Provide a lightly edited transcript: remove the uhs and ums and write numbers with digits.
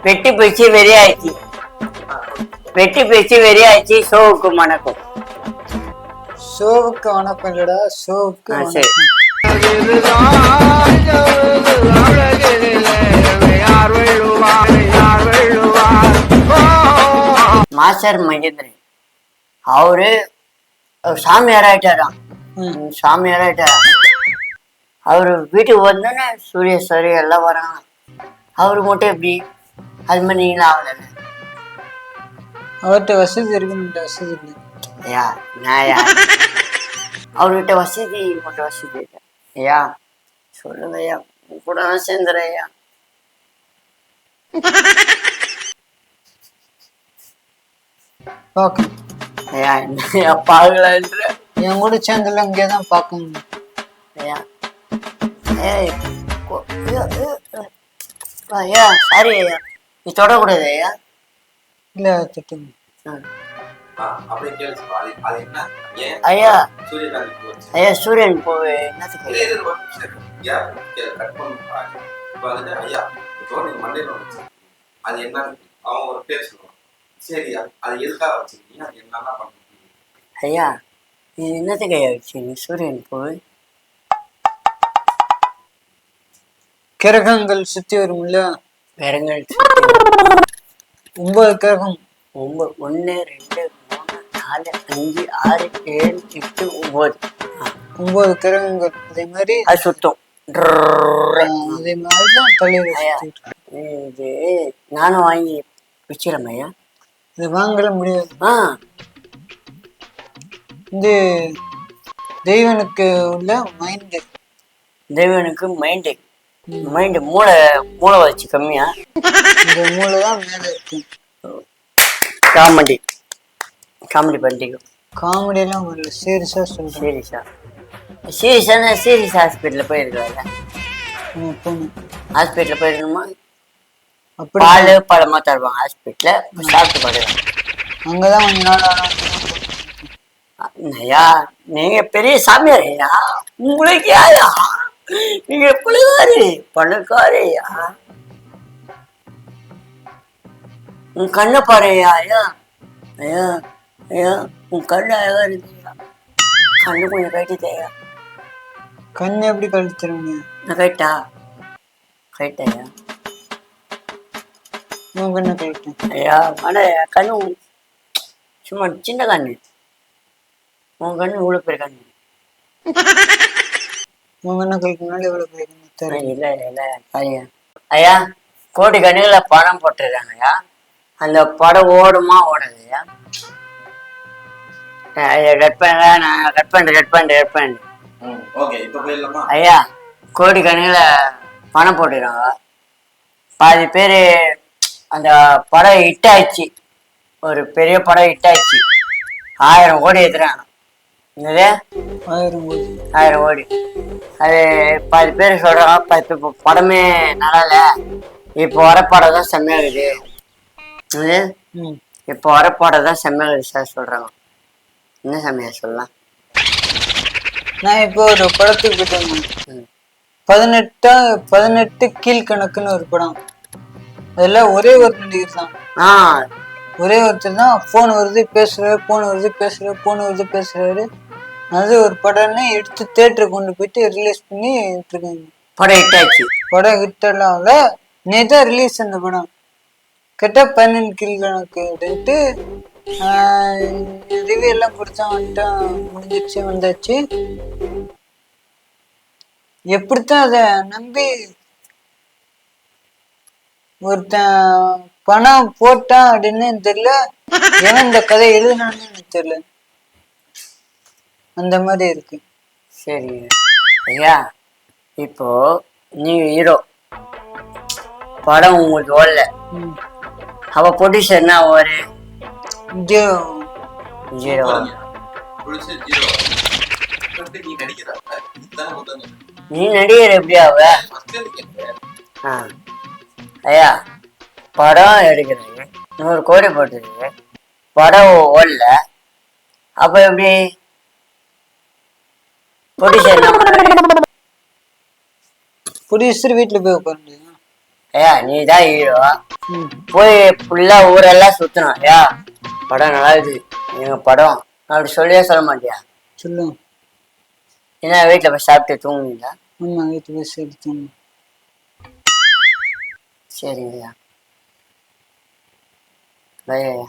வெட்டி பேச்சு வெறியாயிடுச்சு. வெட்டி பேச்சு வெறியாயிடுச்சு. ஷோவுக்கு வணக்கம். ஷோவுக்கு வணக்கம் இல்லடா, ஷோவுக்கு சரி. மாஸ்டர் மகேந்திரன் அவரு சாமியார் ஆயிட்டாராம். சாமியார் ஆயிட்டாராம். அவரு வீட்டுக்கு வந்தோன்னே சூரிய சரி எல்லாம் வராங்க. அவரு மட்டும் எப்படி அது மாதிரி நீங்களும் ஆகல? அவர்கிட்ட வசதி இருக்கு, வசதி இல்லை. ஐயா நாயா அவர்கிட்ட வசதி மட்டும் வசதி இல்லை. ஐயா சொல்லுங்க ஐயா, கூட நான் சேர்ந்துறேன் ஐயா. பார்க்க ஐயா என்ன பாக்கலான்ற என் கூட சேர்ந்தெல்லாம் இங்கேதான் பார்க்கணும். ஐயா ஏய் ஐயா சாரி ஐயா, நீ தொடக்கூடாது ஐயா. இல்லை திட்டுங்க. ஐயா ஐயா சூரியன் போவே என்னத்துக்கு? ஐயா இது என்னத்துக்கு ஐயா வச்சு சூரியன் போய் கிரகங்கள் சுத்தி வரும்ல, கிரகங்கள் 9 கிரகம். 1 2 3 4 5 6 7 8 9 9 கிரகங்கள். அதே மாதிரி அது சுத்தம். அதே மாதிரிதான் தலைவர். இது நானும் வாங்கி வச்சிடறேன் ஐயா. இது வாங்கல முடியாது. இந்த தெய்வனுக்கு உள்ள மைண்டு, தெய்வனுக்கு மைண்டு மைண்டு மூளை வச்சு கம்மியா? இந்த மூளை தான் மேல இருக்கு. காமெடி பண்ணிட்டு காமெடி எல்லாம் வரல, சீரியஸா சொல்றேன். சீரியஸ் ஹாஸ்பிட்டல் போயிருக்கல? ஹாஸ்பிட்டல் போயிருக்கணுமா? பால் பழமா தருவாங்க ஹாஸ்பிட்டல்ல, சாப்பிட்டு போயிடுவேன். அங்கதான் கொஞ்ச நாள் ஐயா. நீங்க பெரிய சாமியார் ஐயா, உங்களுக்கு யாரா? நீங்க பணக்காரி ஐயா. உன் கண்ணை பாரு ஐயா. ஐயா ஐயா ஐயா உன் கண்ணு அழகா இருக்குயா. கண்ணு கொஞ்சம் கட்டிட்டேயா. கண்ணு எப்படி கழிச்சிருங்க? நான் கைட்டேன் உன் கண்ணை கழிட்டேன் ஐயா. ஆனா கண்ணு சும்மா சின்ன கண்ணு. உன் கண்ணு இவ்வளவு பெரிய கண்ணு. உன் கண்ணை கழிக்கனால எவ்வளவு பெரிய கண்ணு? இல்ல ஐயா. கோடி கண்ணுல பணம் போட்டுருக்காங்க ஐயா. அந்த படம் ஓடுமா ஓடாது ஐயா? கட் பண்றேன். ஐயா கோடி கணக்குல பணம் போட்டுருக்காங்க. பாதி பேரு அந்த படம் ஹிட் ஆயிடுச்சு. ஒரு பெரிய படம் ஹிட் ஆயிடுச்சு. 1000 கோடி ஏத்துறாங்க. 1000 கோடி. அது பாதி பேர் சொல்றாங்க படமே நல்லா இல்ல, இப்போ வர படம் தான் செம்மையாகுது. இப்போ வர படம் தான் செம்மையாகுது சார் சொல்றாங்க. என்ன சமயா சொல்லலாம்? நான் இப்போ ஒரு படத்துக்கு போயிட்டு 18 கீழ்கணக்குன்னு ஒரு படம். அதுல ஒரே ஒரு நடிகர் தான், ஒரே ஒருத்தர் தான். போன் வருது பேசுறாரு. அது ஒரு படம்னு எடுத்து தியேட்டர் கொண்டு போயிட்டு ரிலீஸ் பண்ணி இருக்காங்க. படம் ஹிட் ஆச்சு. படம் ஹிட் எல்லாம் நேதான் ரிலீஸ் அந்த படம். கிட்ட 18 கீழ்கணக்கு அப்படின்ட்டு ரிவ்யூ எல்லாம் கொடுத்தா முடிஞ்சிச்சு, வந்தாச்சு. எப்படித்தான் அத நம்பி ஒருத்தன் பணம் போட்டான் அப்படின்னு தெரியல, ஏன் இந்த கதை எழுதுனான்னு எனக்கு தெரியல. அந்த மாதிரி இருக்கு. சரி ஐயா, இப்போ நீங்க ஹீரோ, படம் உங்களுக்கு ஓடல, அவ ப்ரொடியூசர்னா ஒரு 0. நீ நடிகர் எப்படி ஆவ? ஐயா படம் எடுக்கிறீங்க, 100 கோடி போட்டுருக்கு, படம் ஓடல, அப்ப எப்படி ப்ரொடியூசர் வீட்டுல போய் உட்காந்து? ஐயா நீ தான் ஹீரோ, ம். போய் ஃபுல்லா ஊரெல்லாம் சுத்தணும். ஐயா படம் நல்லா இருக்குது, எங்க படம் அப்படி சொல்லியே சொல்ல மாட்டியா? சொல்லுங்க. என்ன வீட்டுல போய் சாப்பிட்டு தூங்குவீங்களா? ஆமா, வீட்டு போய் சேர்த்து. சரிங்க ஐயா, பை ஐயா.